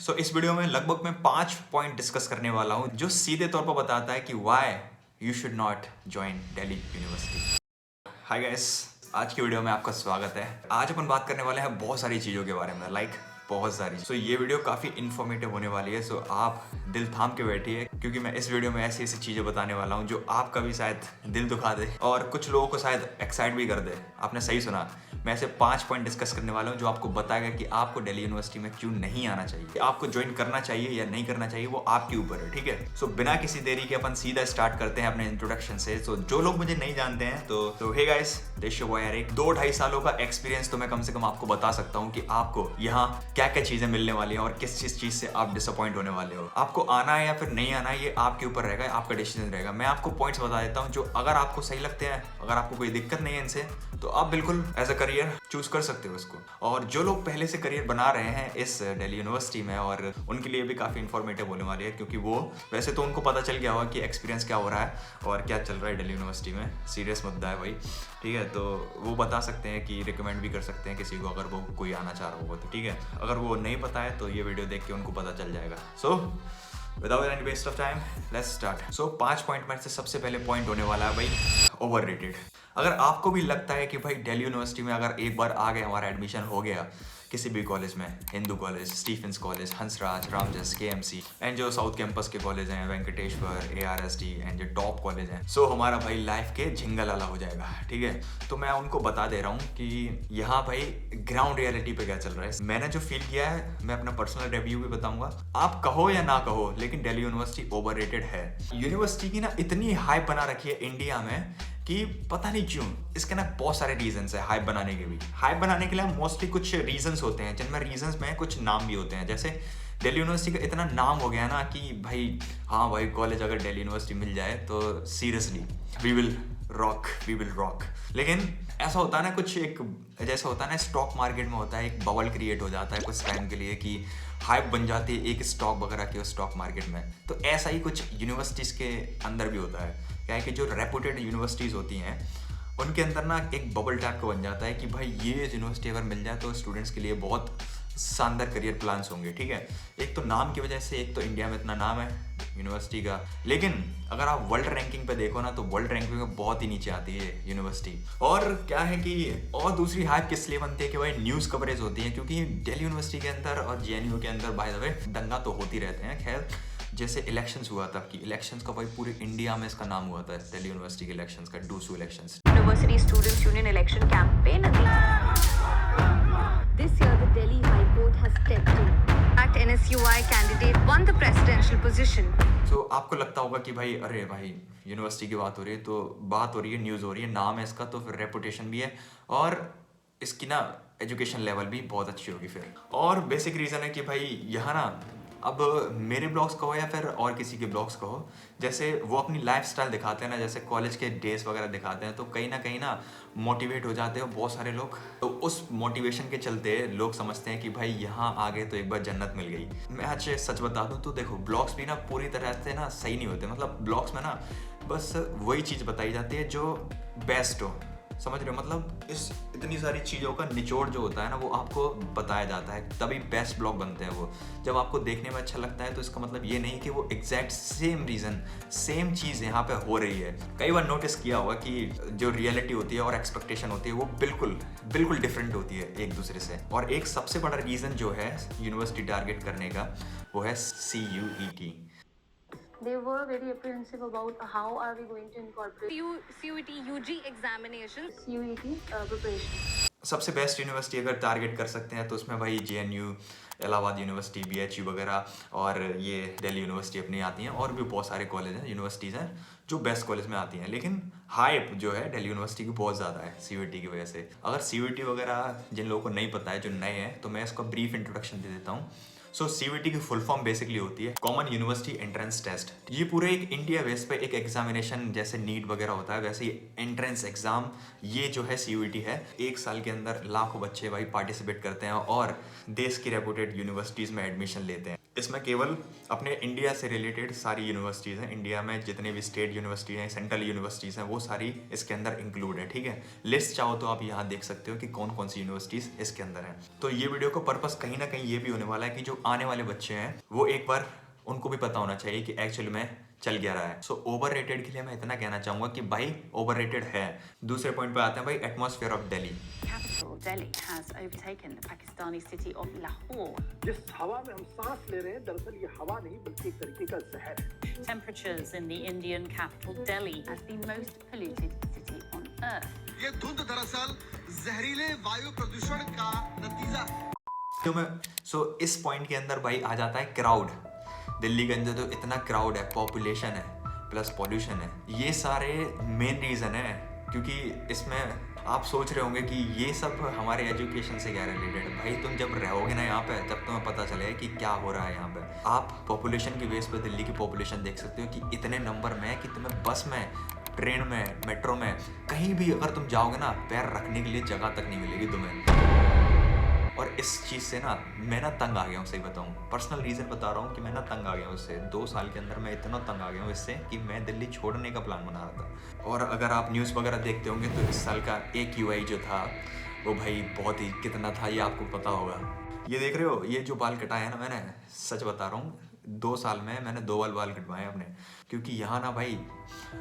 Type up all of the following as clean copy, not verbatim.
इस वीडियो में लगभग मैं 5 पॉइंट डिस्कस करने वाला हूं जो सीधे तौर पर बताता है कि why you should not join Delhi university. Hi guys, आज की वीडियो में आपका स्वागत है। आज अपन बात करने वाले हैं बहुत सारी चीज़ों के बारे में, बहुत सारी। ये वीडियो काफ़ी इन्फॉर्मेटिव होने वाली है। आप दिल थाम के बैठिए क्योंकि मैं इस वीडियो में ऐसी ऐसी चीज़ें बताने वाला हूँ जो आपका भी शायद दिल दुखा दे और कुछ लोगों को शायद एक्साइट भी कर दे। आपने सही सुना, मैं ऐसे 5 पॉइंट डिस्कस करने वाला हूँ जो आपको बताएगा कि आपको दिल्ली यूनिवर्सिटी में क्यों नहीं आना चाहिए, आपको ज्वाइन करना चाहिए या नहीं करना चाहिए, वो आपके ऊपर है। ठीक है, बिना किसी देरी के अपन सीधा स्टार्ट करते हैं अपने इंट्रोडक्शन से। जो लोग मुझे नहीं जानते हैं तो hey guys, this boy Eric. 2-2.5 सालों का एक्सपीरियंस तो मैं कम से कम आपको बता सकता हूँ कि आपको यहाँ क्या क्या चीजें मिलने वाली हैं और किस चीज से आप डिसअपॉइंट होने वाले हो। आपको आना है या फिर नहीं आना है, ये आपके ऊपर रहेगा, आपका डिसीजन रहेगा। मैं आपको पॉइंट्स बता देता हूँ जो अगर आपको सही लगते हैं, अगर आपको कोई दिक्कत नहीं है इनसे, तो आप बिल्कुल एज अ करियर चूज कर सकते हो इसको। और जो लोग पहले से करियर बना रहे हैं इस दिल्ली यूनिवर्सिटी में, और उनके लिए भी काफ़ी इन्फॉर्मेटिव होने वाली है क्योंकि वो वैसे तो उनको पता चल गया होगा कि एक्सपीरियंस क्या हो रहा है और क्या चल रहा है दिल्ली यूनिवर्सिटी में। सीरियस मुद्दा है भाई, ठीक है। तो वो बता सकते हैं कि रिकमेंड भी कर सकते हैं किसी को अगर वो कोई आना चाह रहा होगा तो, ठीक है। अगर वो नहीं पता है तो ये वीडियो देख के उनको पता चल जाएगा। Without any waste of time let's start. 5 point में से सबसे पहले पॉइंट होने वाला है भाई ओवररेटेड। अगर आपको भी लगता है कि भाई दिल्ली यूनिवर्सिटी में अगर एक बार आ गए, हमारा एडमिशन हो गया किसी भी कॉलेज में, Hindu college, Stephen's college, Hansraj, Ramjas, KMC and जो साउथ कैंपस के कॉलेज हैं, वेंकटेश्वर, ARSD एंड जो टॉप कॉलेज हैं, हमारा भाई लाइफ के झिंगालाला हो जाएगा, ठीक है। तो मैं उनको बता दे रहा हूँ कि यहाँ भाई ग्राउंड रियलिटी पे क्या चल रहा है। मैंने जो फील किया है, मैं अपना पर्सनल रिव्यू भी बताऊंगा। आप कहो या ना कहो, लेकिन दिल्ली यूनिवर्सिटी ओवररेटेड है। यूनिवर्सिटी की ना इतनी हाइप बना रखी है इंडिया में कि पता नहीं क्यों। इसके ना बहुत सारे रीजंस है हाइप बनाने के भी। हाइप बनाने के लिए मोस्टली कुछ रीजंस होते हैं, जिनमें रीजंस में कुछ नाम भी होते हैं। जैसे दिल्ली यूनिवर्सिटी का इतना नाम हो गया ना कि भाई हाँ भाई, कॉलेज अगर दिल्ली यूनिवर्सिटी मिल जाए तो सीरियसली वी विल रॉक। लेकिन ऐसा होता है ना, कुछ एक जैसा होता है ना स्टॉक मार्केट में होता है, एक बबल क्रिएट हो जाता है कुछ टाइम के लिए कि हाइप बन जाती है एक स्टॉक वगैरह की स्टॉक मार्केट में। तो ऐसा ही कुछ यूनिवर्सिटीज़ के अंदर भी होता है। क्या है कि जो रेपुटेड यूनिवर्सिटीज़ होती हैं उनके अंदर ना एक बबल टाइप का बन जाता है कि भाई ये यूनिवर्सिटी अगर मिल जाए तो स्टूडेंट्स के लिए बहुत शानदार करियर प्लान्स होंगे, ठीक है। एक तो नाम की वजह से, एक तो इंडिया में इतना नाम है यूनिवर्सिटी का, लेकिन अगर आप वर्ल्ड रैंकिंग पे देखो ना तो वर्ल्ड रैंकिंग में बहुत ही नीचे आती है यूनिवर्सिटी। और क्या है कि और दूसरी हाइप किस लिए बनती है कि भाई न्यूज़ कवरेज होती है, क्योंकि दिल्ली यूनिवर्सिटी के अंदर और JNU के अंदर बाय द वे दंगा तो होती रहते हैं। खैर, जैसे इलेक्शंस हुआ तब की इलेक्शंस का भाई पूरे इंडिया में इसका नाम हुआ था, दिल्ली यूनिवर्सिटी के इलेक्शंस का, DUSU elections. University Students Union election campaign. This year, the Delhi High Court has stepped in. That NSUI candidate won the presidential position. आपको लगता होगा कि भाई अरे भाई यूनिवर्सिटी की बात हो रही है तो बात हो रही है, न्यूज़ हो रही है, नाम है इसका तो फिर रेपुटेशन भी है और इसकी ना एजुकेशन लेवल भी बहुत अच्छी होगी फिर। और बेसिक रीज़न है कि भाई यहाँ ना, अब मेरे ब्लॉग्स कहो या फिर और किसी के ब्लॉग्स कहो, जैसे वो अपनी लाइफस्टाइल दिखाते हैं ना, जैसे कॉलेज के डेज वगैरह दिखाते हैं, तो कहीं ना मोटिवेट हो जाते हैं बहुत सारे लोग। तो उस मोटिवेशन के चलते लोग समझते हैं कि भाई यहाँ आ गए तो एक बार जन्नत मिल गई। मैं आज सच बता दूँ तो देखो, ब्लॉग्स भी ना पूरी तरह से ना सही नहीं होते। मतलब ब्लॉग्स में ना बस वही चीज़ बताई जाती है जो बेस्ट हो, समझ रहे हो। मतलब इस इतनी सारी चीज़ों का निचोड़ जो होता है ना वो आपको बताया जाता है, तभी बेस्ट ब्लॉग बनते हैं वो। जब आपको देखने में अच्छा लगता है तो इसका मतलब ये नहीं कि वो एग्जैक्ट सेम रीज़न, सेम चीज़ यहाँ पे हो रही है। कई बार नोटिस किया होगा कि जो रियलिटी होती है और एक्सपेक्टेशन होती है वो बिल्कुल डिफरेंट होती है एक दूसरे से। और एक सबसे बड़ा रीज़न जो है यूनिवर्सिटी टारगेट करने का वो है CUET। They were very apprehensive about how are we going to incorporate CUET UG examinations. CUET preparation. सबसे बेस्ट यूनिवर्सिटी अगर टारगेट कर सकते हैं तो उसमें भाई JNU, इलाहाबाद यूनिवर्सिटी, BHU वगैरह और ये दिल्ली यूनिवर्सिटी अपनी आती हैं। और भी बहुत सारे कॉलेज हैं, यूनिवर्सिटीज़ हैं जो बेस्ट कॉलेज में आती हैं। लेकिन हाइप जो है दिल्ली यूनिवर्सिटी की बहुत ज़्यादा है CUET की वजह से। अगर CUET वगैरह जिन लोगों को नहीं पता है, जो नए हैं, तो मैं इसका ब्रीफ इंट्रोडक्शन दे देता हूँ। CUET की फुल फॉर्म बेसिकली होती है कॉमन यूनिवर्सिटी एंट्रेंस टेस्ट। ये पूरे एक इंडिया बेस पे एक एग्जामिनेशन, जैसे नीट वगैरह होता है वैसे ही एंट्रेंस एग्जाम ये जो है CUET है। एक साल के अंदर लाखों बच्चे भाई पार्टिसिपेट करते हैं और देश की रेपुटेड यूनिवर्सिटीज़ में एडमिशन लेते हैं। इसमें केवल अपने इंडिया से रिलेटेड सारी यूनिवर्सिटीज़ हैं, इंडिया में जितने भी स्टेट यूनिवर्सिटी हैं, सेंट्रल यूनिवर्सिटीज़ हैं, वो सारी इसके अंदर इंक्लूड है, ठीक है। लिस्ट चाहो तो आप यहाँ देख सकते हो कि कौन कौन सी यूनिवर्सिटीज़ इसके अंदर हैं। तो ये वीडियो का पर्पस कहीं ना कहीं ये भी होने वाला है कि जो आने वाले बच्चे हैं वो एक बार उनको भी पता होना चाहिए कि एक्चुअली में चल क्या रहा है। सो ओवररेटेड के लिए मैं इतना कहना चाहूँगा कि भाई ओवररेटेड है। दूसरे पॉइंट पे आते हैं भाई, atmosphere of Delhi. Capital Delhi has overtaken the Pakistani city of Lahore. जिस हवा में हम सांस ले रहे हैं, दरअसल ये हवा नहीं बल्कि एक तरीके का जहर है। Temperatures in the Indian capital Delhi as the most polluted city on earth. ये धुंध दरअसल जहरीले वायु प्रदूषण का नतीजा है। सो इस पॉइंट के अंदर भाई आ जाता है क्राउड। दिल्ली के अंदर तो इतना क्राउड है, पॉपुलेशन है प्लस पॉल्यूशन है, ये सारे मेन रीज़न है। क्योंकि इसमें आप सोच रहे होंगे कि ये सब हमारे एजुकेशन से क्या रिलेटेड है। भाई तुम जब रहोगे ना यहाँ पे, तब तुम्हें पता चलेगा कि क्या हो रहा है यहाँ पे। आप पॉपुलेशन की बेस पे दिल्ली की पॉपुलेशन देख सकते हो कि इतने नंबर में है कि तुम्हें बस में, ट्रेन में, मेट्रो में, कहीं भी अगर तुम जाओगे ना, पैर रखने के लिए जगह तक नहीं मिलेगी तुम्हें। और इस चीज़ से ना मैं ना तंग आ गया हूँ, सही बताऊँ। पर्सनल रीज़न बता रहा हूँ कि मैं ना तंग आ गया हूँ इससे। 2 साल के अंदर मैं इतना तंग आ गया हूँ इससे कि मैं दिल्ली छोड़ने का प्लान बना रहा था। और अगर आप न्यूज़ वगैरह देखते होंगे तो इस साल का AQI जो था वो भाई बहुत ही कितना था, ये आपको पता होगा। ये देख रहे हो, ये जो बाल कटाया है ना मैंने, सच बता रहा हूँ 2 साल में मैंने 2 बाल कटवाए अपने। क्योंकि यहाँ ना भाई,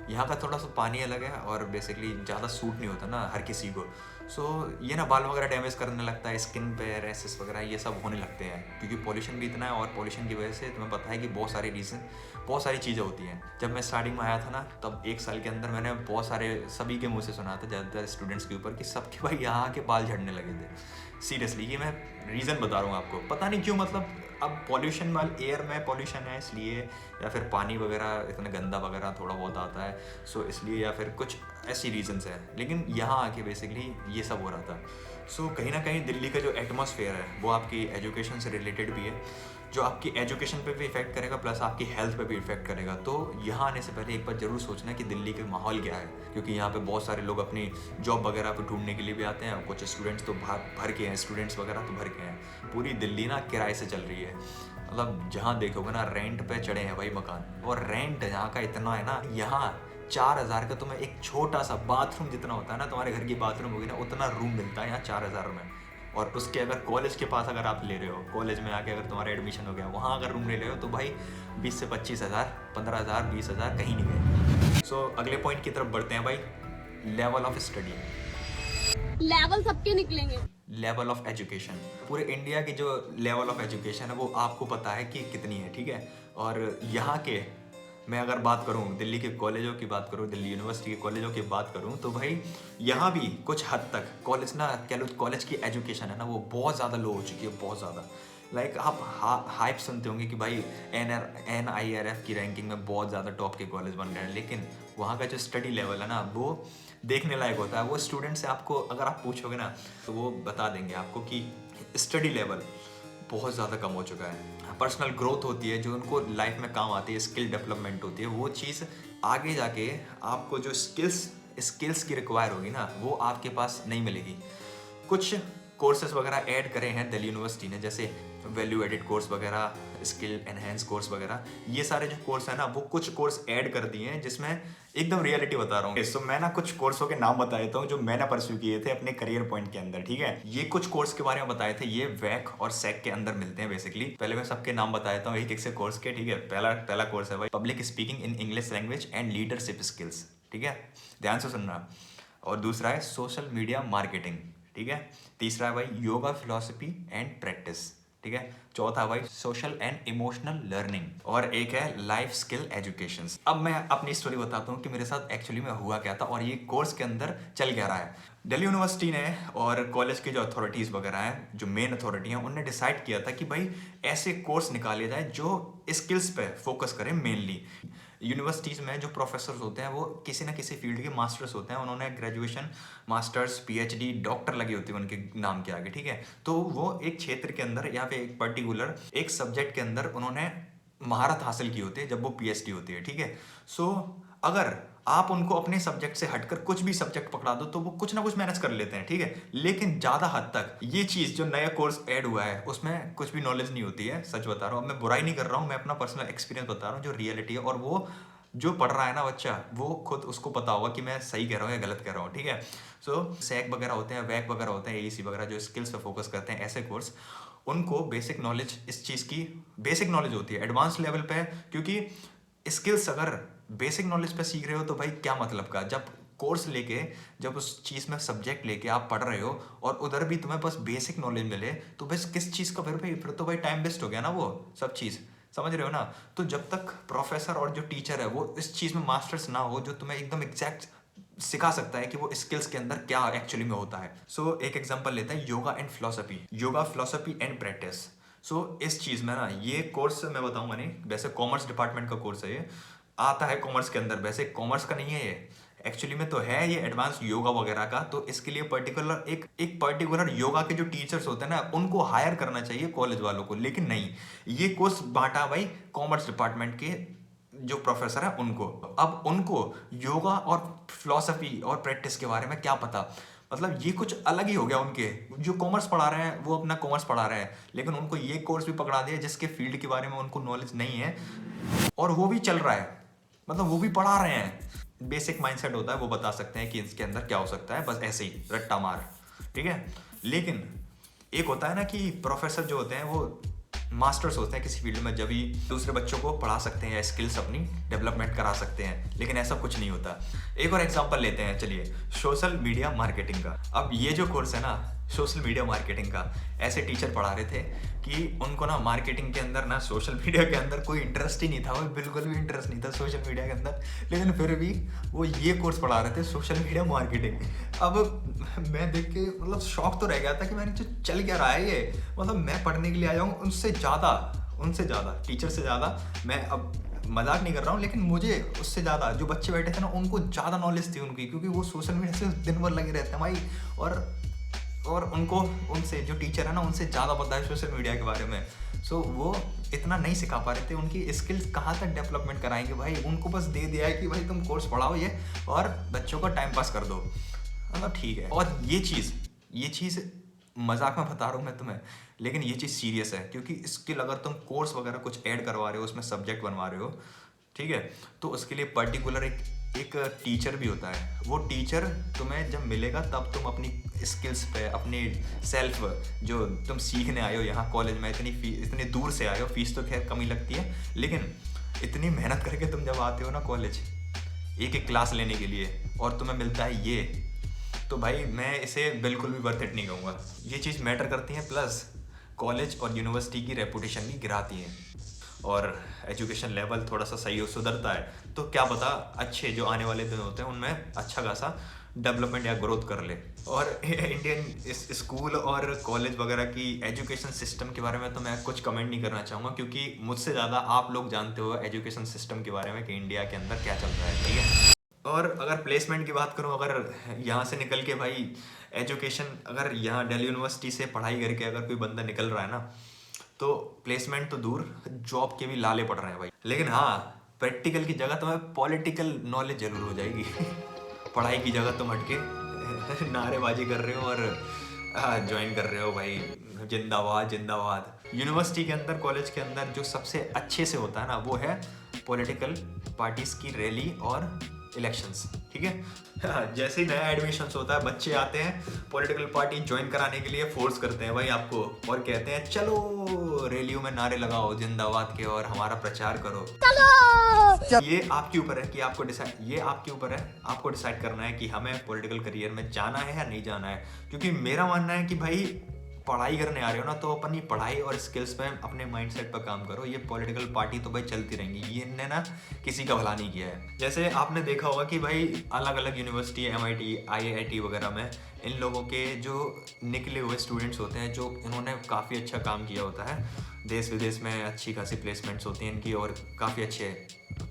यहाँ का थोड़ा सा पानी अलग है और बेसिकली ज़्यादा सूट नहीं होता ना हर किसी को। सो ये ना बाल वगैरह डैमेज करने लगता है, स्किन पे रैसेस वगैरह ये सब होने लगते हैं। क्योंकि पॉल्यूशन भी इतना है और पॉल्यूशन की वजह से तुम्हें पता है कि बहुत सारी चीज़ें होती हैं। जब मैं स्टार्टिंग में आया था ना, तब 1 साल के अंदर मैंने बहुत सारे सभी के मुँह से सुना था, ज़्यादातर स्टूडेंट्स के ऊपर, कि सबके भाई यहाँ के बाल झड़ने लगे थे। सीरियसली, ये मैं रीज़न बता रहा हूँ आपको, पता नहीं क्यों। मतलब अब पॉल्यूशन वाल एयर में पॉल्यूशन है इसलिए, या फिर पानी वगैरह इतना गंदा वगैरह थोड़ा बहुत आता है, सो इसलिए, या फिर कुछ ऐसी रीजंस है। लेकिन यहाँ आके बेसिकली ये सब हो रहा था। सो कहीं ना कहीं दिल्ली का जो एटमॉस्फेयर है वो आपकी एजुकेशन से रिलेटेड भी है, जो आपकी एजुकेशन पे भी इफेक्ट करेगा प्लस आपकी हेल्थ पे भी इफेक्ट करेगा। तो यहाँ आने से पहले एक बार ज़रूर सोचना कि दिल्ली का माहौल क्या है। क्योंकि यहाँ पे बहुत सारे लोग अपनी जॉब वगैरह पे ढूंढने के लिए भी आते हैं, और कुछ स्टूडेंट्स तो भर के हैं, स्टूडेंट्स वगैरह तो भर के हैं। पूरी दिल्ली ना किराए से चल रही है। मतलब जहाँ देखोगे ना, रेंट पे चढ़े हैं भाई मकान। और रेंट यहाँ का इतना है ना, यहाँ 4000 का तुम्हें एक छोटा सा बाथरूम जितना होता है ना, तुम्हारे घर की बाथरूम होगी ना, उतना रूम मिलता है यहाँ 4000 में। और उसके अगर कॉलेज के पास अगर आप ले रहे हो, कॉलेज में आके अगर तुम्हारा एडमिशन हो गया, वहाँ अगर रूम ले रहे हो तो भाई 20 से 25,000, 15,000, 20,000 कहीं नहीं गए। सो अगले पॉइंट की तरफ बढ़ते हैं भाई, लेवल ऑफ स्टडी। लेवल सबके निकलेंगे। लेवल ऑफ एजुकेशन, पूरे इंडिया की जो लेवल ऑफ एजुकेशन है वो आपको पता है कि कितनी है, ठीक है। और यहाँ के मैं अगर बात करूँ, दिल्ली के कॉलेजों की बात करूँ, दिल्ली यूनिवर्सिटी के कॉलेजों की बात करूँ, तो भाई यहाँ भी कुछ हद तक कॉलेज ना, कह लो कॉलेज की एजुकेशन है ना, वो बहुत ज़्यादा लो हो चुकी है, बहुत ज़्यादा। लाइक आप हाइप सुनते होंगे कि भाई NIRF की रैंकिंग में बहुत ज़्यादा टॉप के कॉलेज बन रहे हैं, लेकिन वहाँ का जो स्टडी लेवल है ना, वो देखने लायक होता है। वो स्टूडेंट से आपको अगर आप पूछोगे ना, तो वो बता देंगे आपको कि स्टडी लेवल बहुत ज़्यादा कम हो चुका है। पर्सनल ग्रोथ होती है जो उनको लाइफ में काम आती है, स्किल डेवलपमेंट होती है, वो चीज़ आगे जाके आपको जो स्किल्स की रिक्वायर होगी ना, वो आपके पास नहीं मिलेगी। कुछ कोर्सेज वगैरह ऐड करे हैं दिल्ली यूनिवर्सिटी ने, जैसे वैल्यू एडिड कोर्स वगैरह, स्किल एनहेंस कोर्स वगैरह, ये सारे जो कोर्स है ना, वो कुछ कोर्स ऐड कर दिए हैं जिसमें एकदम रियलिटी बता रहा हूँ। तो मैं ना कुछ कोर्सों के नाम बता देता हूँ जो मैंने परस्यू किए थे अपने करियर पॉइंट के अंदर, ठीक है। ये कुछ कोर्स के बारे में बताए थे, ये वैक और सैक के अंदर मिलते हैं बेसिकली। पहले मैं सबके नाम बता देता हूँ एक एक से कोर्स के, ठीक है। पहला कोर्स है भाई public speaking in English language and leadership skills, ठीक है, ध्यान से सुनना। और दूसरा है सोशल मीडिया मार्केटिंग, ठीक है। तीसरा है भाई योगा फिलॉसफी एंड प्रैक्टिस, ठीक है। चौथा भाई सोशल एंड इमोशनल लर्निंग, और एक है लाइफ स्किल एजुकेशन। अब मैं अपनी स्टोरी बताता हूँ कि मेरे साथ एक्चुअली में हुआ क्या था और ये कोर्स के अंदर चल क्या रहा है। दिल्ली यूनिवर्सिटी ने और कॉलेज की जो अथॉरिटीज़ वगैरह हैं, जो मेन अथॉरिटी हैं, उन्होंने डिसाइड किया था कि भाई ऐसे कोर्स निकाले जाए जो स्किल्स पे फोकस करें मेनली। यूनिवर्सिटीज़ में जो प्रोफेसर्स होते हैं वो किसी ना किसी फील्ड के मास्टर्स होते हैं, उन्होंने ग्रेजुएशन, मास्टर्स, PhD, डॉक्टर लगी होती है उनके नाम के आगे, ठीक है। तो वो एक क्षेत्र के अंदर या फिर एक पर्टिकुलर एक सब्जेक्ट के अंदर उन्होंने महारत हासिल की होती है जब वो PhD होती है, ठीक है। सो अगर आप उनको अपने सब्जेक्ट से हटकर कुछ भी सब्जेक्ट पकड़ा दो तो वो कुछ ना कुछ मैनेज कर लेते हैं, ठीक है। लेकिन ज़्यादा हद तक ये चीज़ जो नया कोर्स ऐड हुआ है उसमें कुछ भी नॉलेज नहीं होती है, सच बता रहा हूँ। मैं बुराई नहीं कर रहा हूँ, मैं अपना पर्सनल एक्सपीरियंस बता रहा हूँ जो रियलिटी है। और वो जो पढ़ रहा है ना बच्चा, वो खुद उसको पता होगा कि मैं सही कह रहा हूँ या गलत कह रहा हूँ, ठीक है। सो सैक वगैरह होते हैं, वैक वगैरह होते हैं, एईसी वगैरह जो स्किल्स पे फोकस करते हैं, ऐसे कोर्स, उनको बेसिक नॉलेज, इस चीज़ की बेसिक नॉलेज होती है एडवांस लेवल पे। क्योंकि स्किल्स अगर बेसिक नॉलेज पे सीख रहे हो तो भाई क्या मतलब का, जब कोर्स लेके, जब उस चीज़ में सब्जेक्ट लेके आप पढ़ रहे हो और उधर भी तुम्हें बस बेसिक नॉलेज मिले तो बस किस चीज़ का फिर तो भाई टाइम वेस्ट हो गया ना, वो सब चीज़, समझ रहे हो ना। तो जब तक प्रोफेसर और जो टीचर है वो इस चीज़ में मास्टर्स ना हो जो तुम्हें एकदम एग्जैक्ट सिखा सकता है कि वो स्किल्स के अंदर क्या एक्चुअली में होता है। सो एक एग्जांपल लेते हैं, yoga and philosophy, yoga philosophy and practice. So इस चीज़ में ना, ये कोर्स मैं बताऊंगा नहीं, वैसे कॉमर्स डिपार्टमेंट का कोर्स है, ये आता है कॉमर्स के अंदर, वैसे कॉमर्स का नहीं है ये, एक्चुअली में तो है ये एडवांस योगा वगैरह का। तो इसके लिए पर्टिकुलर एक पर्टिकुलर योगा के जो टीचर्स होते हैं ना उनको हायर करना चाहिए कॉलेज वालों को, लेकिन नहीं, ये कोर्स बांटा भाई कॉमर्स डिपार्टमेंट के जो प्रोफेसर है उनको। अब उनको योगा और फिलॉसफी और प्रैक्टिस के बारे में क्या पता, मतलब ये कुछ अलग ही हो गया। उनके जो कॉमर्स पढ़ा रहे हैं वो अपना कॉमर्स पढ़ा रहे हैं, लेकिन उनको ये कोर्स भी पकड़ा दिया जिसके फील्ड के बारे में उनको नॉलेज नहीं है और वो भी चल रहा है, मतलब वो भी पढ़ा रहे हैं। बेसिक माइंडसेट होता है, वो बता सकते हैं कि इसके अंदर क्या हो सकता है, बस ऐसे ही रट्टा मार, ठीक है। लेकिन एक होता है ना कि प्रोफेसर जो होते हैं वो मास्टर्स होते हैं किसी फील्ड में, जब भी दूसरे बच्चों को पढ़ा सकते हैं या स्किल्स अपनी डेवलपमेंट करा सकते हैं, लेकिन ऐसा कुछ नहीं होता। एक और एग्जांपल लेते हैं, चलिए, सोशल मीडिया मार्केटिंग का। अब ये जो कोर्स है ना सोशल मीडिया मार्केटिंग का, ऐसे टीचर पढ़ा रहे थे कि उनको ना मार्केटिंग के अंदर ना, सोशल मीडिया के अंदर कोई इंटरेस्ट ही नहीं था, वो बिल्कुल भी इंटरेस्ट नहीं था सोशल मीडिया के अंदर, लेकिन फिर भी वो ये कोर्स पढ़ा रहे थे, सोशल मीडिया मार्केटिंग। अब मैं देख के मतलब शौक तो रह गया था कि मैंने जो चल क्या रहा है ये, मतलब मैं पढ़ने के लिए आया हूँ उनसे ज़्यादा टीचर से ज़्यादा, मैं अब मजाक नहीं कर रहा हूँ, लेकिन मुझे उससे ज़्यादा जो बच्चे बैठे थे ना उनको ज़्यादा नॉलेज थी उनकी, क्योंकि वो सोशल मीडिया से दिन भर लगे रहते हैं भाई। और उनको, उनसे जो टीचर है ना उनसे ज़्यादा पता है सोशल मीडिया के बारे में। सो वो इतना नहीं सिखा पा रहे थे, उनकी स्किल्स कहाँ तक डेवलपमेंट कराएंगे भाई। उनको बस दे दिया है कि भाई तुम कोर्स पढ़ाओ ये और बच्चों का टाइम पास कर दो, मतलब ठीक है। और ये चीज़ मजाक में बता रहा हूँ मैं तुम्हें, लेकिन ये चीज़ सीरियस है, क्योंकि स्किल अगर तुम कोर्स वगैरह कुछ ऐड करवा रहे हो, उसमें सब्जेक्ट बनवा रहे हो, ठीक है, तो उसके लिए पर्टिकुलर एक टीचर भी होता है। वो टीचर तुम्हें जब मिलेगा तब तुम अपनी स्किल्स पे, अपनी सेल्फ, जो तुम सीखने आए हो यहाँ कॉलेज में, इतनी दूर से आए हो, फीस तो खैर कम ही लगती है, लेकिन इतनी मेहनत करके तुम जब आते हो ना कॉलेज एक क्लास लेने के लिए और तुम्हें मिलता है ये, तो भाई मैं इसे बिल्कुल भी वर्थ इट नहीं कहूँगा। ये चीज़ मैटर करती है, प्लस कॉलेज और यूनिवर्सिटी की रेपुटेशन भी गिराती है, और एजुकेशन लेवल थोड़ा सा सही हो, सुधरता है तो क्या पता अच्छे जो आने वाले दिन होते हैं उनमें अच्छा खासा डेवलपमेंट या ग्रोथ कर ले। और इंडियन स्कूल और कॉलेज वगैरह की एजुकेशन सिस्टम के बारे में तो मैं कुछ कमेंट नहीं करना चाहूँगा, क्योंकि मुझसे ज़्यादा आप लोग जानते हो एजुकेशन सिस्टम के बारे में कि इंडिया के अंदर क्या चल रहा है, ठीक है। और अगर प्लेसमेंट की बात करूँ, अगर यहाँ से निकल के भाई एजुकेशन, अगर यहाँ दिल्ली यूनिवर्सिटी से पढ़ाई करके अगर कोई बंदा निकल रहा है ना, तो प्लेसमेंट तो दूर, जॉब के भी लाले पड़ रहे हैं भाई। लेकिन हाँ, प्रैक्टिकल की जगह तुम्हें पॉलिटिकल नॉलेज जरूर हो जाएगी। पढ़ाई की जगह तुम हटके नारेबाजी कर रहे हो और ज्वाइन कर रहे हो भाई, जिंदाबाद जिंदाबाद। यूनिवर्सिटी के अंदर, कॉलेज के अंदर जो सबसे अच्छे से होता है ना, वो है पॉलिटिकल पार्टीज की रैली और इलेक्शंस, ठीक है। जैसे ही नया एडमिशन्स होता है, बच्चे आते हैं पॉलिटिकल पार्टी ज्वाइन कराने के लिए, फोर्स करते हैं भाई आपको, और कहते हैं चलो रैलियों में नारे लगाओ जिंदाबाद के और हमारा प्रचार करो। ये आपके ऊपर है कि आपको डिसाइड करना है कि हमें पॉलिटिकल करियर में जाना है या नहीं जाना है। क्योंकि मेरा मानना है कि भाई पढ़ाई करने आ रहे हो ना, तो अपनी पढ़ाई और स्किल्स पे, अपने माइंडसेट पर काम करो। ये पॉलिटिकल पार्टी तो भाई चलती रहेंगी, ये इनने ना किसी का भला नहीं किया है। जैसे आपने देखा होगा कि भाई अलग अलग यूनिवर्सिटी, MIT, IIT वगैरह में इन लोगों के जो निकले हुए स्टूडेंट्स होते हैं, जो इन्होंने काफ़ी अच्छा काम किया होता है, देश विदेश में अच्छी खासी प्लेसमेंट्स होती हैं इनकी और काफ़ी अच्छे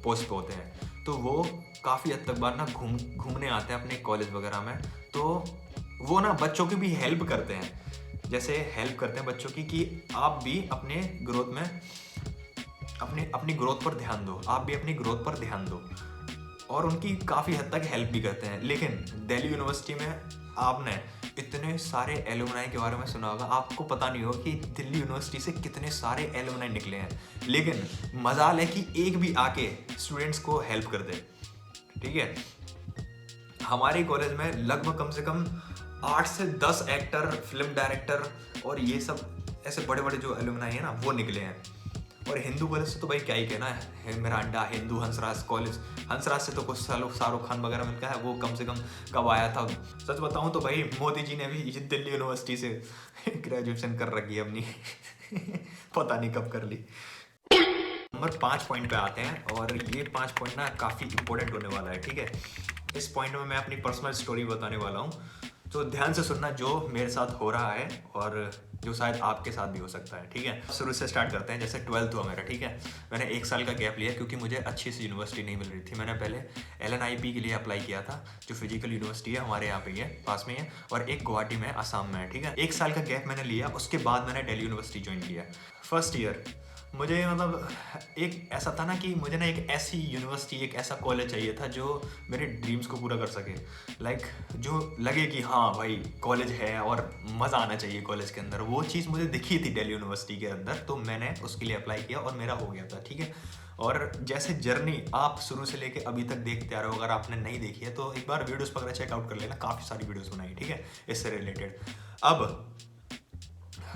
पोस्ट पे होते हैं, तो वो काफ़ी हद तक बार ना घूमने आते हैं अपने कॉलेज वगैरह में। तो वो ना बच्चों की भी हेल्प करते हैं, जैसे हेल्प करते हैं बच्चों की कि आप भी अपने ग्रोथ में अपनी ग्रोथ पर ध्यान दो, आप भी अपनी ग्रोथ पर ध्यान दो। और उनकी काफ़ी हद तक हेल्प भी करते हैं। लेकिन दिल्ली यूनिवर्सिटी में आपने इतने सारे एलुमनाई के बारे में सुना होगा, आपको पता नहीं होगा कि दिल्ली यूनिवर्सिटी से कितने सारे एलुमनाई निकले हैं। लेकिन मजाल है कि एक भी आके स्टूडेंट्स को हेल्प कर दे, ठीक है। हमारे कॉलेज में लगभग कम से कम 8 से 10 एक्टर, फिल्म डायरेक्टर और ये सब ऐसे बड़े बड़े जो एलुमनाई है ना वो निकले हैं। और हिंदू कॉलेज से तो भाई क्या ही कहना है, मिरांडा, हिंदू, हंसराज कॉलेज, हंसराज से तो कुछ शाहरुख खान वगैरह मिलता है, वो कम से कम कब आया था। सच बताऊं तो भाई मोदी जी ने भी दिल्ली यूनिवर्सिटी से ग्रेजुएशन कर रखी है अपनी पता नहीं कब कर ली। नंबर 5 पॉइंट पे आते हैं और ये 5 पॉइंट ना काफ़ी इंपॉर्टेंट होने वाला है, ठीक है। इस पॉइंट में मैं अपनी पर्सनल स्टोरी बताने वाला हूँ, तो ध्यान से सुनना जो मेरे साथ हो रहा है और जो शायद आपके साथ भी हो सकता है, ठीक है। शुरू से स्टार्ट करते हैं। जैसे 12th हुआ मेरा, ठीक है। मैंने 1 साल का गैप लिया क्योंकि मुझे अच्छी सी यूनिवर्सिटी नहीं मिल रही थी। मैंने पहले LNIP के लिए अप्लाई किया था, जो फिजिकल यूनिवर्सिटी है हमारे यहाँ पे ही है, पास में ही है, और एक गुवाहाटी में, आसाम में है, ठीक है। 1 साल का गैप मैंने लिया, उसके बाद मैंने दिल्ली यूनिवर्सिटी ज्वाइन किया। फर्स्ट ईयर मुझे मतलब एक ऐसा था ना कि मुझे ना एक ऐसी यूनिवर्सिटी, एक ऐसा कॉलेज चाहिए था जो मेरे ड्रीम्स को पूरा कर सके। लाइक जो लगे कि हाँ भाई कॉलेज है और मज़ा आना चाहिए कॉलेज के अंदर। वो चीज़ मुझे दिखी थी दिल्ली यूनिवर्सिटी के अंदर, तो मैंने उसके लिए अप्लाई किया और मेरा हो गया था, ठीक है। और जैसे जर्नी आप शुरू से लेके अभी तक देखते आ रहे हो, अगर आपने नहीं देखी है तो एक बार वीडियोस वगैरह चेकआउट कर लेना, काफ़ी सारी वीडियोस बनाई, ठीक है, इससे रिलेटेड। अब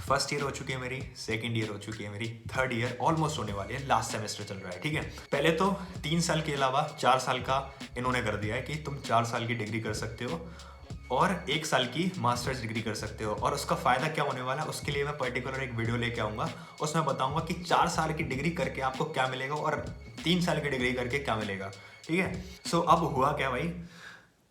फर्स्ट ईयर हो चुकी है मेरी, सेकंड ईयर हो चुकी है मेरी, थर्ड ईयर ऑलमोस्ट होने वाली है, लास्ट सेमेस्टर चल रहा है, ठीक है। पहले तो 3 साल के अलावा 4 साल का इन्होंने कर दिया है कि तुम 4 साल की डिग्री कर सकते हो और 1 साल की मास्टर्स डिग्री कर सकते हो। और उसका फ़ायदा क्या होने वाला है उसके लिए मैं पर्टिकुलर एक वीडियो लेके आऊँगा, उसमें बताऊँगा कि 4 साल की डिग्री करके आपको क्या मिलेगा और 3 साल की डिग्री करके क्या मिलेगा, ठीक है। सो अब हुआ क्या भाई,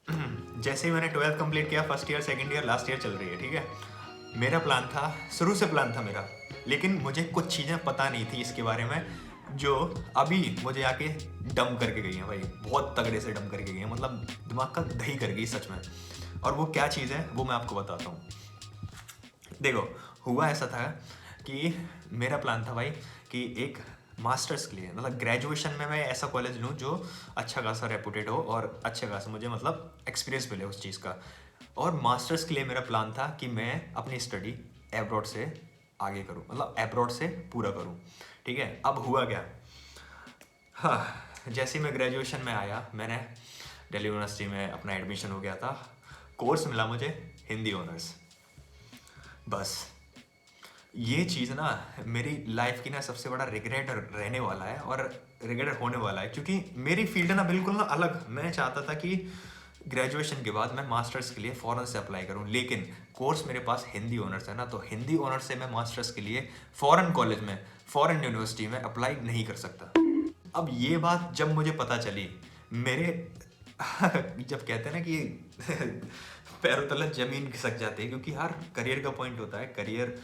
जैसे ही मैंने 12th कंप्लीट किया, first year, second year, last year चल रही है, ठीक है। मेरा प्लान था, शुरू से प्लान था मेरा, लेकिन मुझे कुछ चीज़ें पता नहीं थी इसके बारे में जो अभी मुझे आके डम करके गई हैं भाई, बहुत तगड़े से डम करके गई हैं, मतलब दिमाग का दही कर गई सच में। और वो क्या चीज़ है वो मैं आपको बताता हूँ। देखो, हुआ ऐसा था कि मेरा प्लान था भाई कि एक मास्टर्स के लिए, मतलब ग्रेजुएशन में मैं ऐसा कॉलेज लूँ जो अच्छा खासा रेपुटेड हो और अच्छे खासा मुझे मतलब एक्सपीरियंस मिले उस चीज़ का। और मास्टर्स के लिए मेरा प्लान था कि मैं अपनी स्टडी एब्रॉड से आगे करूं, मतलब एब्रॉड से पूरा करूं, ठीक है। अब हुआ क्या, हाँ, जैसे ही मैं ग्रेजुएशन में आया, मैंने दिल्ली यूनिवर्सिटी में अपना एडमिशन हो गया था, कोर्स मिला मुझे हिंदी ऑनर्स। बस ये चीज़ ना मेरी लाइफ की ना सबसे बड़ा रिग्रेट रहने वाला है और रिग्रेट होने वाला है, क्योंकि मेरी फील्ड ना बिल्कुल ना अलग। मैं चाहता था कि ग्रेजुएशन के बाद मैं मास्टर्स के लिए फ़ॉरेन से अप्लाई करूं, लेकिन कोर्स मेरे पास हिंदी ऑनर्स है ना, तो हिंदी ऑनर्स से मैं मास्टर्स के लिए फ़ॉरेन कॉलेज में, फ़ॉरेन यूनिवर्सिटी में अप्लाई नहीं कर सकता। अब ये बात जब मुझे पता चली, मेरे जब कहते हैं ना कि पैरों तले ज़मीन खिसक जाती है, क्योंकि यार करियर का पॉइंट होता है, करियर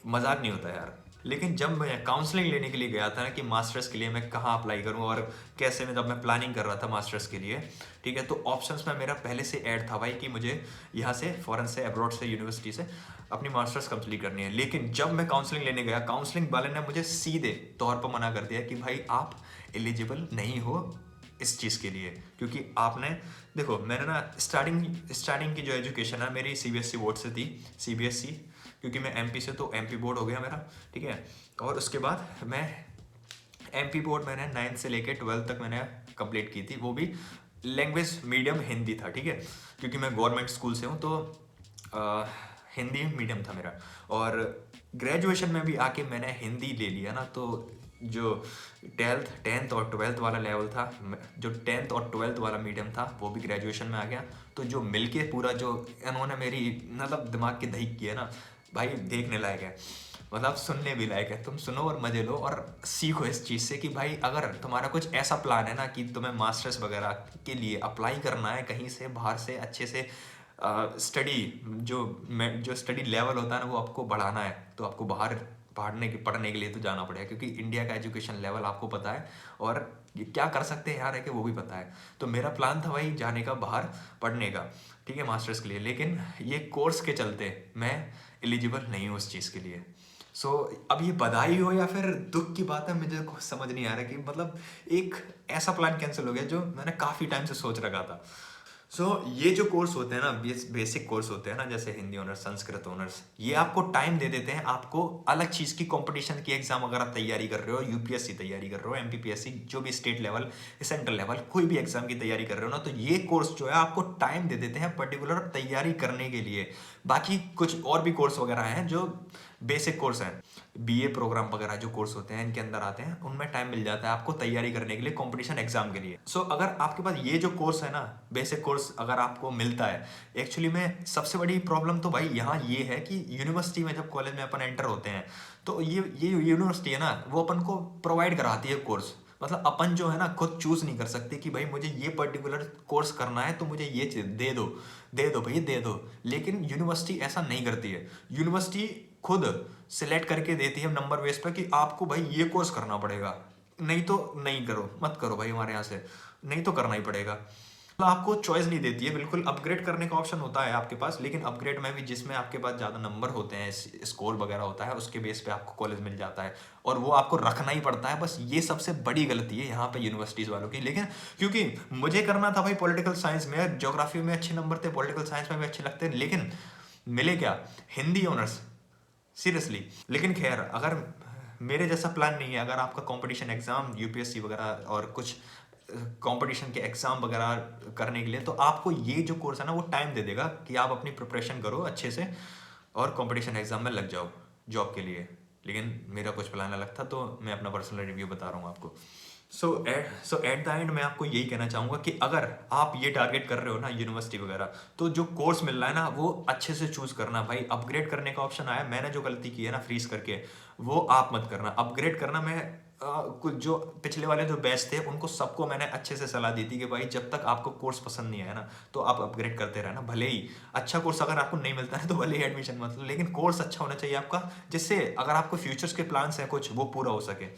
मजाक नहीं होता यार। लेकिन जब मैं काउंसलिंग लेने के लिए गया था ना कि मास्टर्स के लिए मैं कहाँ अप्लाई करूँ और कैसे, मैं जब मैं प्लानिंग कर रहा था मास्टर्स के लिए, ठीक है, तो ऑप्शंस में मेरा पहले से ऐड था भाई कि मुझे यहाँ से फॉरेन से, अब्रॉड से, यूनिवर्सिटी से अपनी मास्टर्स कंप्लीट करनी है। लेकिन जब मैं काउंसलिंग लेने गया, काउंसलिंग वाले ने मुझे सीधे तौर पर मना कर दिया कि भाई आप एलिजिबल नहीं हो इस चीज़ के लिए, क्योंकि आपने, देखो मैंने ना स्टार्टिंग की जो एजुकेशन है मेरी CBSE बोर्ड से थी, CBSE, क्योंकि मैं MP से, तो MP बोर्ड हो गया मेरा, ठीक है। और उसके बाद मैं MP बोर्ड मैंने 9th से लेके 12th तक मैंने कंप्लीट की थी, वो भी लैंग्वेज मीडियम हिंदी था, ठीक है, क्योंकि मैं गवर्नमेंट स्कूल से हूँ, तो हिंदी मीडियम था मेरा। और ग्रेजुएशन में भी आके मैंने हिंदी ले लिया ना, तो जो 10th और 12th वाला लेवल था, जो 10th और 12th वाला मीडियम था, वो भी ग्रेजुएशन में आ गया। तो जो मिलके पूरा जो इन्होंने मेरी मतलब दिमाग की दही किया ना भाई, देखने लायक है, मतलब सुनने भी लायक है। तुम सुनो और मजे लो और सीखो इस चीज़ से कि भाई अगर तुम्हारा कुछ ऐसा प्लान है ना कि तुम्हें मास्टर्स वगैरह के लिए अप्लाई करना है कहीं से बाहर से, अच्छे से स्टडी जो स्टडी लेवल होता है ना वो आपको बढ़ाना है, तो आपको बाहर पढ़ने के लिए तो जाना पड़ेगा, क्योंकि इंडिया का एजुकेशन लेवल आपको पता है और ये क्या कर सकते हैं यहाँ रह के वो भी पता है। तो मेरा प्लान था भाई जाने का बाहर पढ़ने का, ठीक है, मास्टर्स के लिए। लेकिन ये कोर्स के चलते मैं एलिजिबल नहीं हूँ उस चीज़ के लिए, सो अब ये बधाई हो या फिर दुख की बात है, मुझे को समझ नहीं आ रहा कि मतलब एक ऐसा प्लान कैंसिल हो गया जो मैंने काफ़ी टाइम से सोच रखा था। सो ये जो कोर्स होते हैं ना, बेसिक कोर्स होते हैं ना, जैसे हिंदी ऑनर्स, संस्कृत ऑनर्स, ये आपको टाइम दे देते हैं आपको अलग चीज़ की कंपटीशन की एग्जाम अगर आप तैयारी कर रहे हो, यूपीएससी तैयारी कर रहे हो, एमपीपीएससी, जो भी स्टेट लेवल, सेंट्रल लेवल, कोई भी एग्जाम की तैयारी कर रहे हो ना, तो ये कोर्स जो है आपको टाइम दे देते हैं पर्टिकुलर तैयारी करने के लिए। बाकी कुछ और भी कोर्स वगैरह हैं जो बेसिक कोर्स हैं, बीए प्रोग्राम वगैरह जो कोर्स होते हैं इनके अंदर आते हैं, उनमें टाइम मिल जाता है आपको तैयारी करने के लिए कंपटीशन एग्जाम के लिए। सो अगर आपके पास ये जो कोर्स है ना, बेसिक कोर्स अगर आपको मिलता है, एक्चुअली में सबसे बड़ी प्रॉब्लम तो भाई यहाँ ये है कि यूनिवर्सिटी में जब कॉलेज में अपन एंटर होते हैं तो ये यूनिवर्सिटी है ना, वो अपन को प्रोवाइड कराती है कोर्स। मतलब अपन जो है ना खुद चूज नहीं कर सकते कि भाई मुझे ये पर्टिकुलर कोर्स करना है तो मुझे ये चीज दे दो भाई दे दो। लेकिन यूनिवर्सिटी ऐसा नहीं करती है, यूनिवर्सिटी खुद सिलेक्ट करके देती है नंबर बेस पे कि आपको भाई ये कोर्स करना पड़ेगा, नहीं तो नहीं करो, मत करो भाई हमारे यहाँ से, नहीं तो करना ही पड़ेगा। तो आपको चॉइस नहीं देती है बिल्कुल। अपग्रेड करने का ऑप्शन होता है आपके पास, लेकिन अपग्रेड में भी जिसमें आपके पास ज़्यादा नंबर होते हैं, स्कोर वगैरह होता है, उसके बेस पे आपको कॉलेज मिल जाता है और वो आपको रखना ही पड़ता है। बस ये सबसे बड़ी गलती है यहाँ पे यूनिवर्सिटीज़ वालों की। लेकिन क्योंकि मुझे करना था भाई पॉलिटिकल साइंस में, ज्योग्राफी में अच्छे नंबर थे, पॉलिटिकल साइंस में भी अच्छे लगते हैं, लेकिन मिले क्या, हिंदी ऑनर्स, सीरियसली। लेकिन खैर, अगर मेरे जैसा प्लान नहीं है, अगर आपका कंपटीशन एग्जाम यूपीएससी वगैरह और कुछ कंपटीशन के एग्जाम वगैरह करने के लिए, तो आपको ये जो कोर्स है ना वो टाइम दे देगा कि आप अपनी प्रिपरेशन करो अच्छे से और कंपटीशन एग्जाम में लग जाओ जॉब के लिए। लेकिन मेरा कुछ प्लान अलग था, तो मैं अपना पर्सनल रिव्यू बता रहा हूँ आपको। सो एट द एंड मैं आपको यही कहना चाहूँगा कि अगर आप ये टारगेट कर रहे हो ना यूनिवर्सिटी वगैरह, तो जो कोर्स मिल रहा है ना वो अच्छे से चूज करना भाई। अपग्रेड करने का ऑप्शन आया, मैंने जो गलती की है ना फ्रीज करके, वो आप मत करना। अपग्रेड करना, मैं कुछ जो पिछले वाले जो बैच थे उनको सबको मैंने अच्छे से सलाह दी थी कि भाई जब तक आपको कोर्स पसंद नहीं आया ना तो आप अपग्रेड करते रहना। भले ही अच्छा कोर्स अगर आपको नहीं मिलता है तो भले ही एडमिशन मत लो, लेकिन कोर्स अच्छा होना चाहिए आपका, जिससे अगर आपको फ्यूचर्स के प्लान्स हैं कुछ, वो पूरा हो सके।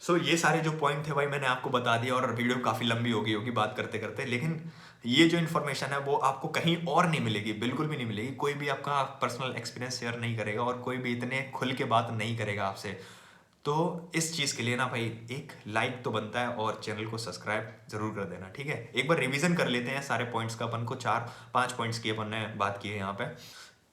सो ये सारे जो पॉइंट थे भाई मैंने आपको बता दिया, और वीडियो काफ़ी लंबी हो गई होगी बात करते करते, लेकिन ये जो इन्फॉर्मेशन है वो आपको कहीं और नहीं मिलेगी, बिल्कुल भी नहीं मिलेगी। कोई भी आपका पर्सनल एक्सपीरियंस शेयर नहीं करेगा और कोई भी इतने खुल के बात नहीं करेगा आपसे। तो इस चीज़ के लिए ना भाई एक लाइक तो बनता है और चैनल को सब्सक्राइब जरूर कर देना, ठीक है। एक बार रिवीजन कर लेते हैं सारे पॉइंट्स का, अपन को 4-5 पॉइंट्स की अपन ने बात की है यहाँ पे।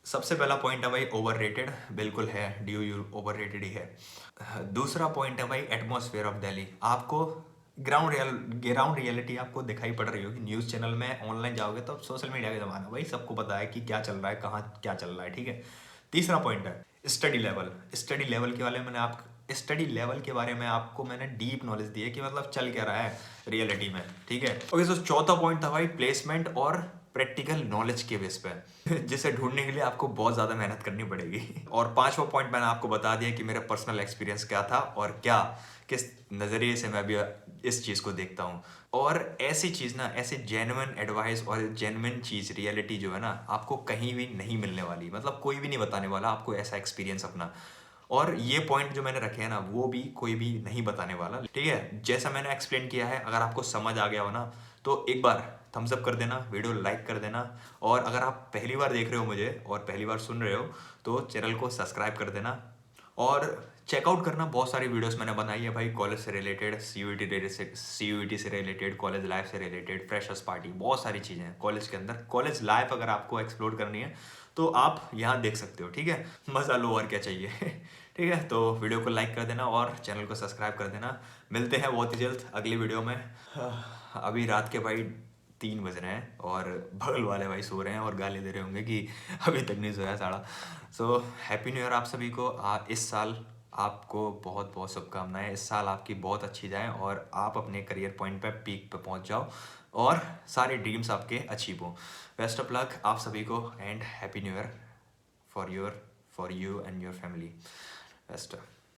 सबसे पहला पॉइंट है भाई ओवररेटेड, बिल्कुल है, DU ओवररेटेड ही है। दूसरा पॉइंट है भाई एटमॉस्फेयर ऑफ दिल्ली। आपको ग्राउंड रियलिटी आपको दिखाई पड़ रही होगी न्यूज़ चैनल में, ऑनलाइन जाओगे तो सोशल मीडिया का ज़माना भाई, सबको पता है कि क्या चल रहा है, कहाँ क्या चल रहा है, ठीक है। तीसरा पॉइंट है स्टडी लेवल। स्टडी लेवल के बारे में आपको मैंने डीप नॉलेज दी है कि मतलब चल क्या रहा है रियलिटी में, ठीक है। ओके, सो चौथा पॉइंट था भाई प्लेसमेंट और प्रैक्टिकल नॉलेज के बेस पे, जिसे ढूंढने के लिए आपको बहुत ज़्यादा मेहनत करनी पड़ेगी। और पांचवा पॉइंट मैंने आपको बता दिया कि मेरा पर्सनल एक्सपीरियंस क्या था और किस नज़रिए से मैं अभी इस चीज़ को देखता हूँ। और ऐसी चीज़ ना, ऐसे जेन्युइन एडवाइस और जेन्युइन चीज़ रियलिटी जो है ना आपको कहीं भी नहीं मिलने वाली, मतलब कोई भी नहीं बताने वाला आपको ऐसा एक्सपीरियंस अपना। और ये पॉइंट जो मैंने रखे हैं ना वो भी कोई भी नहीं बताने वाला, ठीक है। जैसा मैंने एक्सप्लेन किया है, अगर आपको समझ आ गया हो ना तो एक बार थम्स अप कर देना, वीडियो लाइक कर देना, और अगर आप पहली बार देख रहे हो मुझे और पहली बार सुन रहे हो तो चैनल को सब्सक्राइब कर देना। और चेकआउट करना, बहुत सारी वीडियोस मैंने बनाई है भाई, कॉलेज से रिलेटेड, CUET से रिलेटेड, कॉलेज लाइफ से रिलेटेड, फ्रेशर्स पार्टी, बहुत सारी चीज़ें हैं कॉलेज के अंदर। कॉलेज लाइफ अगर आपको एक्सप्लोर करनी है तो आप यहाँ देख सकते हो, ठीक है। मज़ा लो, और क्या चाहिए। ठीक है, तो वीडियो को लाइक कर देना और चैनल को सब्सक्राइब कर देना। मिलते हैं बहुत ही जल्द अगली वीडियो में। अभी रात के भाई 3 बज रहे हैं और बगल वाले भाई सो रहे हैं और गाली दे रहे होंगे कि अभी तक नहीं सोया साड़ा। सो हैप्पी न्यू ईयर आप सभी को। इस साल आपको बहुत बहुत शुभकामनाएं। इस साल आपकी बहुत अच्छी जाए और आप अपने करियर पॉइंट पे, पीक पे पहुंच जाओ और सारे ड्रीम्स आपके अचीव हो। बेस्ट ऑफ लक आप सभी को and happy new year for you and your family. Best.